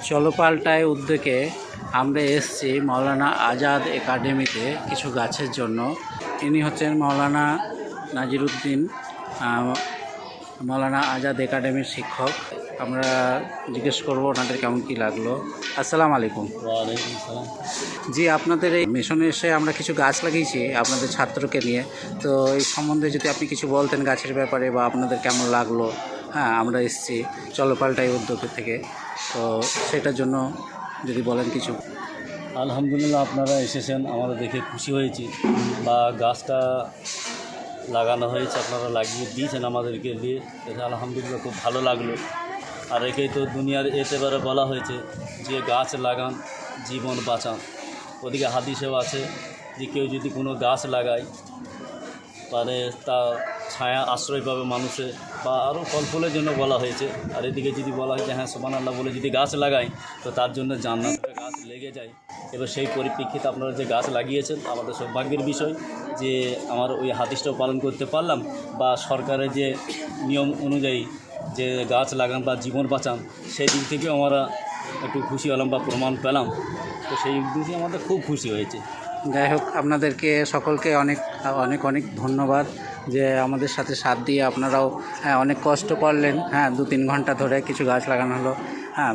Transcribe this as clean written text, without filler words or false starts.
চলো পাল্টায় উদ্যোগে আমরা এসেছি মৌলানা আজাদ একাডেমিতে কিছু গাছের জন্য। ইনি হচ্ছেন মৌলানা নাজিরুদ্দিন, মৌলানা আজাদ একাডেমির শিক্ষক। আমরা জিজ্ঞেস করবো ওনাদের কেমন কী লাগলো। আসসালামু আলাইকুম। ওয়ালাইকুম আসসালাম। জি, আপনাদের এই মিশনে এসে আমরা কিছু গাছ লাগিয়েছি আপনাদের ছাত্রকে নিয়ে। তো এই সম্বন্ধে যদি আপনি কিছু বলতেন গাছের ব্যাপারে, বা আপনাদের কেমন লাগলো। হ্যাঁ, আমরা এসেছি চলো পাল্টাই উদ্যোগ থেকে, তো সেটার জন্য যদি বলেন কিছু। আলহামদুলিল্লাহ, আপনারা এসেছেন, আমরা দেখে খুশি হয়েছি। বা গাছটা লাগানো হয়েছে, আপনারা লাগিয়ে দিয়েছেন আমাদেরকে দিয়ে, এটা আলহামদুলিল্লাহ খুব ভালো লাগলো। আর একেই তো দুনিয়ার এতেবারে বলা হয়েছে যে গাছ লাগান জীবন বাঁচান। ওদিকে হাদিসেও আছে যে কেউ যদি কোনো গাছ লাগায় তাহলে তা ছায়া আশ্রয় পাবে মানুষের, বা আরও ফল ফুলের জন্য বলা হয়েছে। আর এদিকে যদি বলা হয় যে হ্যাঁ সুবহানাল্লাহ বলে যদি গাছ লাগাই তো তার জন্য জান্নাতে গাছ লেগে যায়। এবার সেই পরিপ্রেক্ষিতে আপনারা যে গাছ লাগিয়েছেন, আমাদের সৌভাগ্যের বিষয় যে আমার ওই হাদিসটাও পালন করতে পারলাম, বা সরকারের যে নিয়ম অনুযায়ী যে গাছ লাগান বা জীবন বাঁচান, সেই দিক থেকেও আমরা একটু খুশি হলাম বা প্রমাণ পেলাম। তো সেই দিকে আমাদের খুব খুশি হয়েছে। যাই হোক, আপনাদেরকে সকলকে অনেক অনেক অনেক ধন্যবাদ যে আমাদের সাথে সাথ দিয়ে আপনারাও অনেক কষ্ট করলেন। হ্যাঁ, 2-3 ঘন্টা ধরে কিছু গাছ লাগানো হলো। হ্যাঁ।